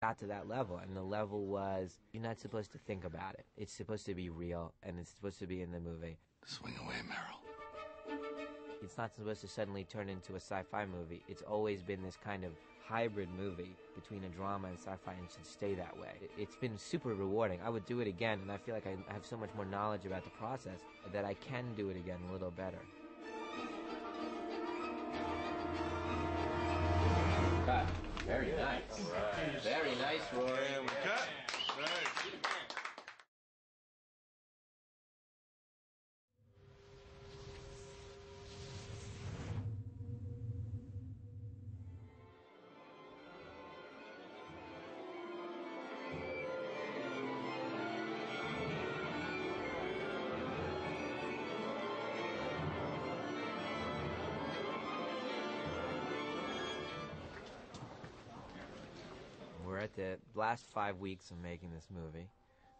got to that level, and the level was, you're not supposed to think about it. It's supposed to be real, and it's supposed to be in the movie. Swing away, Meryl. It's not supposed to suddenly turn into a sci-fi movie. It's always been this kind of hybrid movie between a drama and sci-fi, and should stay that way. It's been super rewarding. I would do it again, and I feel like I have so much more knowledge about the process that I can do it again a little better. Cut. Very nice. Right. Very nice, Rory. And we cut. Right. We're at the last 5 weeks of making this movie.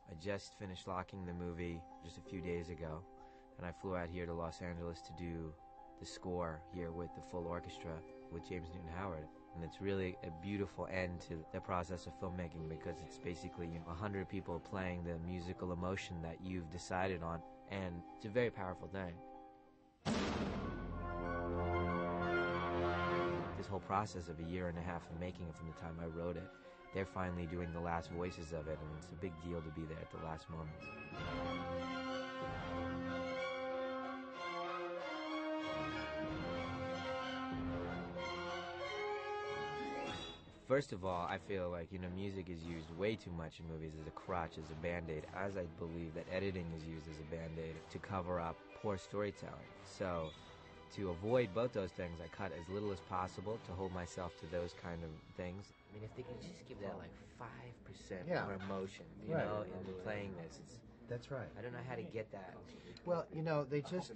I just finished locking the movie just a few days ago, and I flew out here to Los Angeles to do the score here with the full orchestra with James Newton Howard. And it's really a beautiful end to the process of filmmaking, because it's basically 100 people playing the musical emotion that you've decided on, and it's a very powerful thing. This whole process of a year and a half of making it from the time I wrote it, they're finally doing the last voices of it, and it's a big deal to be there at the last moment. First of all, I feel like, music is used way too much in movies as a crutch, as a band-aid, as I believe that editing is used as a band-aid to cover up poor storytelling. So, to avoid both those things, I cut as little as possible to hold myself to those kind of things. I mean, if they could just give that like 5% more emotion, you know, in playing this. That's right. I don't know how to get that. Well, they just...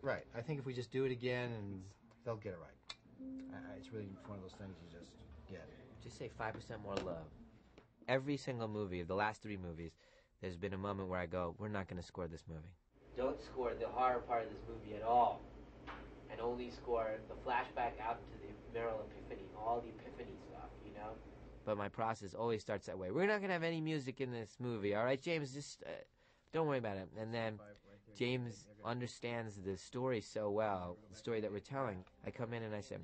Right. I think if we just do it again, and they'll get it right. It's really one of those things you just get. Just say 5% more love. Every single movie, of the last 3 movies, there's been a moment where I go, we're not going to score this movie. Don't score the horror part of this movie at all. And only score the flashback out into the Meryl epiphany, all the epiphany stuff, But my process always starts that way. We're not going to have any music in this movie, all right, James? Just don't worry about it. And then James understands the story so well, the story that we're telling. I come in and I say,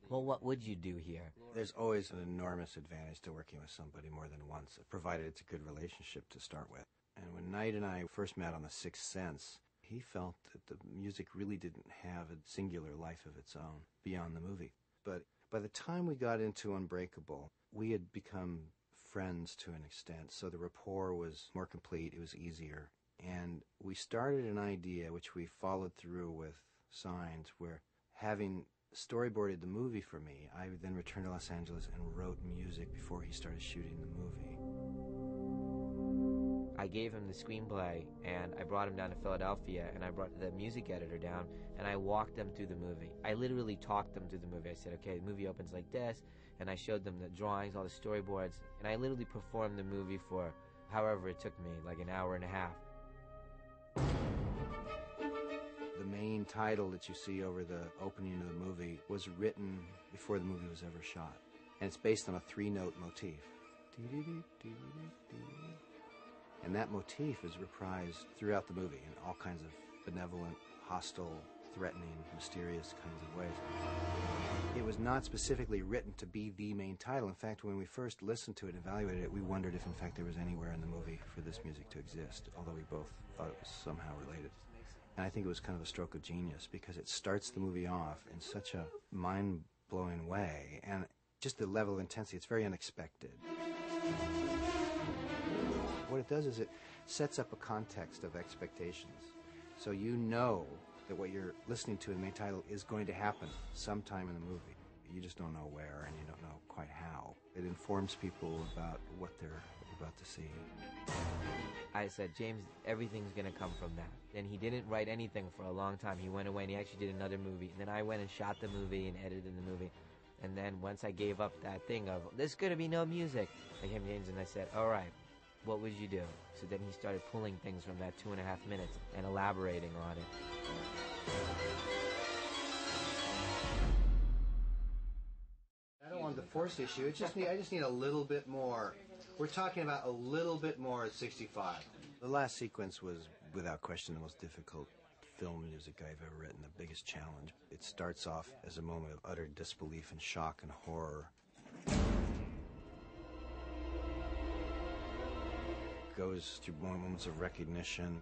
well, what would you do here? There's always an enormous advantage to working with somebody more than once, provided it's a good relationship to start with. And when Knight and I first met on The Sixth Sense, he felt that the music really didn't have a singular life of its own beyond the movie. But by the time we got into Unbreakable, we had become friends to an extent, so the rapport was more complete, it was easier. And we started an idea, which we followed through with Signs, where having storyboarded the movie for me, I then returned to Los Angeles and wrote music before he started shooting the movie. I gave him the screenplay, and I brought him down to Philadelphia, and I brought the music editor down, and I walked them through the movie. I literally talked them through the movie. I said, okay, the movie opens like this, and I showed them the drawings, all the storyboards, and I literally performed the movie for however it took me, like an hour and a half. The main title that you see over the opening of the movie was written before the movie was ever shot, and it's based on a 3-note motif. And that motif is reprised throughout the movie in all kinds of benevolent, hostile, threatening, mysterious kinds of ways. It was not specifically written to be the main title. In fact, when we first listened to it and evaluated it, we wondered if, in fact, there was anywhere in the movie for this music to exist, although we both thought it was somehow related. And I think it was kind of a stroke of genius, because it starts the movie off in such a mind-blowing way, and just the level of intensity, it's very unexpected. What it does is it sets up a context of expectations. So you know that what you're listening to in the main title is going to happen sometime in the movie. You just don't know where, and you don't know quite how. It informs people about what they're about to see. I said, James, everything's going to come from that. And he didn't write anything for a long time. He went away and he actually did another movie. And then I went and shot the movie and edited the movie. And then once I gave up that thing of, there's going to be no music, I came to James and I said, all right, what would you do? So then he started pulling things from that 2.5 minutes and elaborating on it. I don't want the force issue. I just need a little bit more. We're talking about a little bit more at 65. The last sequence was, without question, the most difficult film music I've ever written, the biggest challenge. It starts off as a moment of utter disbelief and shock and horror. Goes through moments of recognition.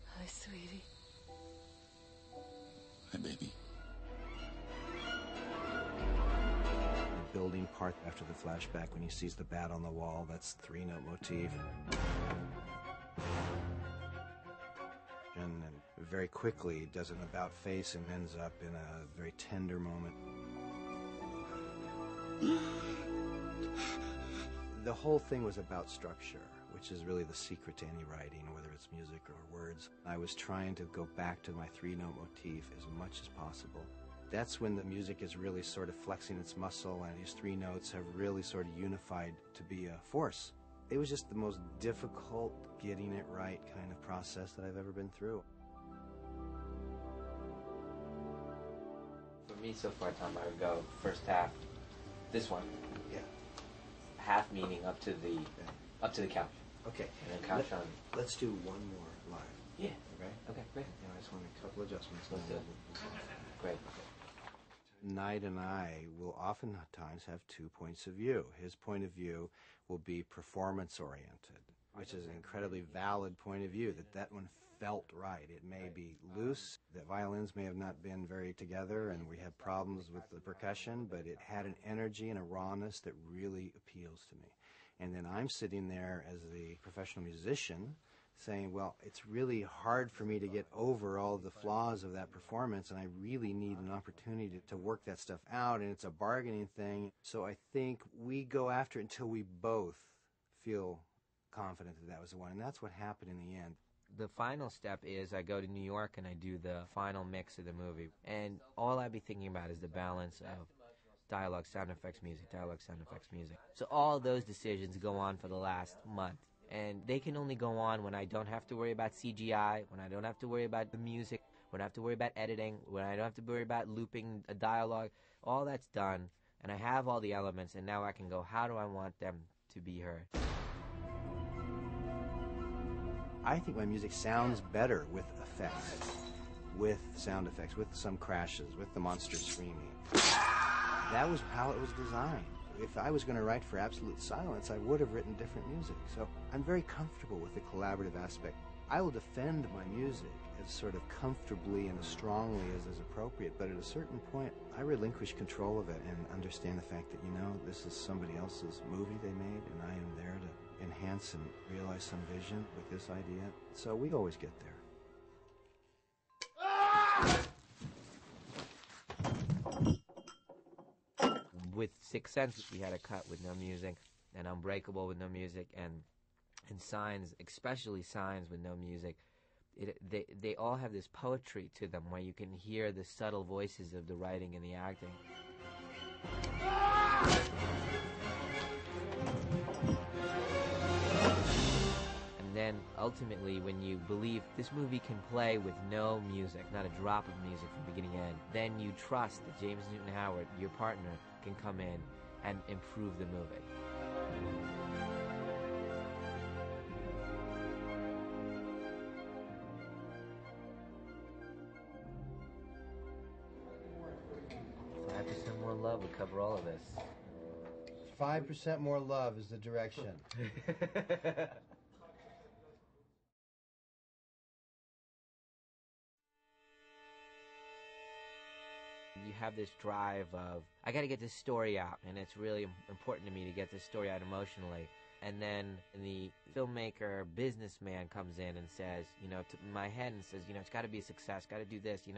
Hi, sweetie. Hi, baby. The building part after the flashback when he sees the bat on the wall, that's three-note motif. And very quickly does an about face and ends up in a very tender moment. The whole thing was about structure, which is really the secret to any writing, whether it's music or words. I was trying to go back to my three-note motif as much as possible. That's when the music is really sort of flexing its muscle, and these three notes have really sort of unified to be a force. It was just the most difficult getting it right kind of process that I've ever been through. For me, so far, Tom, I would go first half, this one. Yeah. Half meaning up to the couch. Okay. And then couch on. Let's do one more live. Yeah. Okay? Okay, great. I just want a couple adjustments. Let's do it. Great. Knight and I will oftentimes have 2 points of view. His point of view will be performance-oriented, which is an incredibly valid point of view, that one felt right. It may be loose, the violins may have not been very together, and we have problems with the percussion, but it had an energy and a rawness that really appeals to me. And then I'm sitting there as the professional musician saying, well, it's really hard for me to get over all the flaws of that performance, and I really need an opportunity to work that stuff out, and it's a bargaining thing. So I think we go after it until we both feel confident that that was the one, and that's what happened in the end. The final step is I go to New York and I do the final mix of the movie, and all I'd be thinking about is the balance of dialogue, sound effects, music, dialogue, sound effects, music. So all those decisions go on for the last month. And they can only go on when I don't have to worry about CGI, when I don't have to worry about the music, when I have to worry about editing, when I don't have to worry about looping a dialogue. All that's done, and I have all the elements, and now I can go, how do I want them to be heard? I think my music sounds better with effects, with sound effects, with some crashes, with the monster screaming. That was how it was designed. If I was going to write for absolute silence, I would have written different music. So I'm very comfortable with the collaborative aspect. I will defend my music as sort of comfortably and as strongly as is appropriate, but at a certain point, I relinquish control of it and understand the fact that, this is somebody else's movie they made, and I am there to enhance and realize some vision with this idea. So we always get there. With Sixth Sense, we had a cut with no music, and Unbreakable with no music, and Signs, especially Signs with no music. They all have this poetry to them where you can hear the subtle voices of the writing and the acting. And then ultimately, when you believe this movie can play with no music, not a drop of music from beginning to end, then you trust that James Newton Howard, your partner, can come in and improve the movie. So 5% more love would cover all of this. 5% more love is the direction. You have this drive of, I got to get this story out, and it's really important to me to get this story out emotionally. And then the filmmaker, businessman comes in and says, to my head and says, it's got to be a success, got to do this,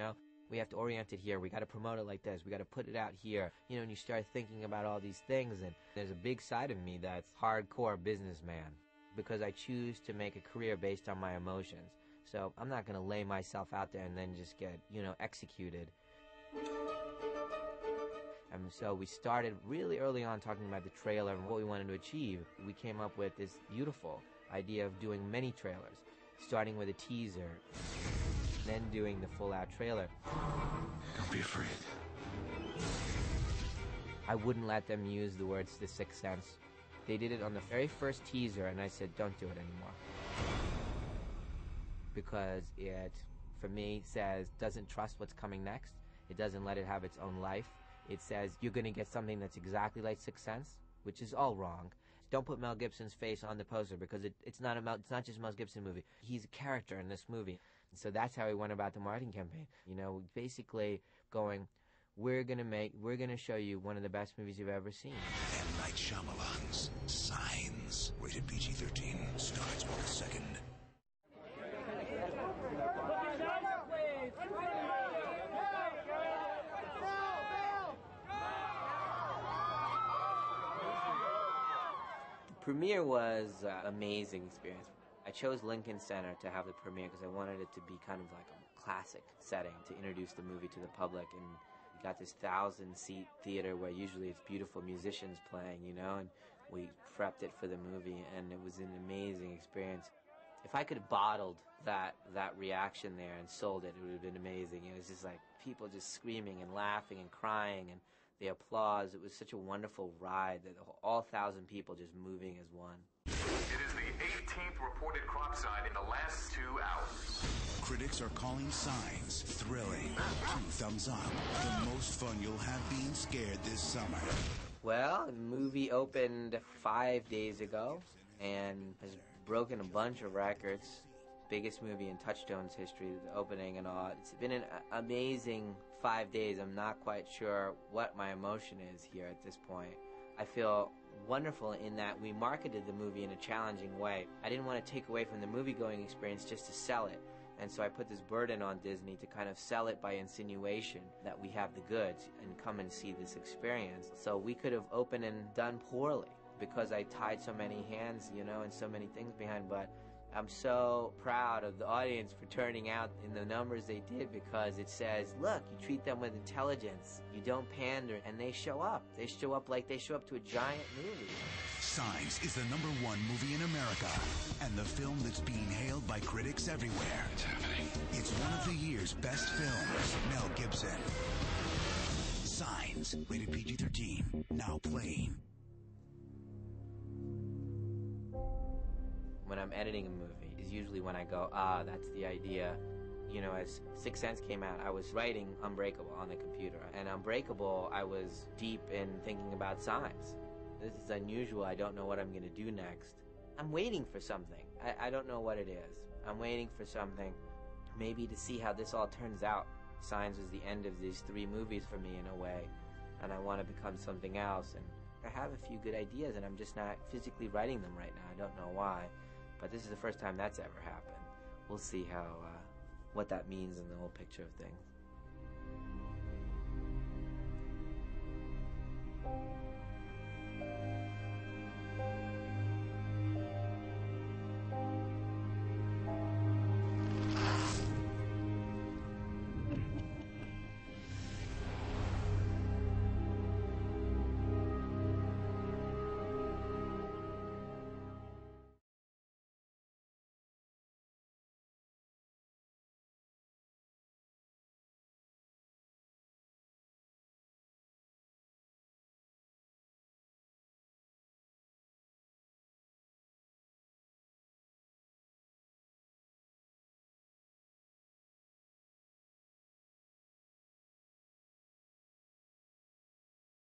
we have to orient it here, we got to promote it like this, we got to put it out here, and you start thinking about all these things, and there's a big side of me that's hardcore businessman, because I choose to make a career based on my emotions. So I'm not going to lay myself out there and then just get, executed. And so we started really early on talking about the trailer and what we wanted to achieve. We came up with this beautiful idea of doing many trailers, starting with a teaser, then doing the full-out trailer. Don't be afraid. I wouldn't let them use the words The Sixth Sense. They did it on the very first teaser, and I said, don't do it anymore. Because it, for me, doesn't trust what's coming next. It doesn't let it have its own life. It says, you're going to get something that's exactly like Sixth Sense, which is all wrong. Don't put Mel Gibson's face on the poster, because it's not just a Mel Gibson movie. He's a character in this movie. And so that's how we went about the marketing campaign. You know, basically going, we're going to show you one of the best movies you've ever seen. M. Night Shyamalan's Signs, rated PG-13, starts with a second. Premiere was an amazing experience. I chose Lincoln Center to have the premiere because I wanted it to be kind of like a classic setting to introduce the movie to the public. And we got this 1,000-seat theater where usually it's beautiful musicians playing, you know, and we prepped it for the movie, and it was an amazing experience. If I could have bottled that reaction there and sold it, it would have been amazing. It was just like people just screaming and laughing and crying, and the applause. It was such a wonderful ride that all 1,000 people just moving as one. It is the 18th reported crop site in the last 2 hours. Critics are calling Signs thrilling. 2 thumbs up. The most fun you'll have being scared this summer. Well, the movie opened 5 days ago and has broken a bunch of records. Biggest movie in Touchstone's history, the opening and all. It's been an amazing 5 days. I'm not quite sure what my emotion is here at this point. I feel wonderful in that we marketed the movie in a challenging way. I didn't want to take away from the movie-going experience just to sell it. And so I put this burden on Disney to kind of sell it by insinuation that we have the goods and come and see this experience. So we could have opened and done poorly because I tied so many hands, you know, and so many things behind, but I'm so proud of the audience for turning out in the numbers they did, because it says, look, you treat them with intelligence, you don't pander, and they show up. They show up like they show up to a giant movie. Signs is the #1 movie in America, and the film that's being hailed by critics everywhere. It's happening. It's one of the year's best films. Mel Gibson. Signs, rated PG-13, now playing. When I'm editing a movie is usually when I go, that's the idea. You know, as Sixth Sense came out, I was writing Unbreakable on the computer. And Unbreakable, I was deep in thinking about signs. This is unusual. I don't know what I'm going to do next. I'm waiting for something. I don't know what it is. I'm waiting for something, maybe to see how this all turns out. Signs was the end of these 3 movies for me in a way. And I want to become something else. And I have a few good ideas, and I'm just not physically writing them right now. I don't know why. But this is the first time that's ever happened. We'll see what that means in the whole picture of things.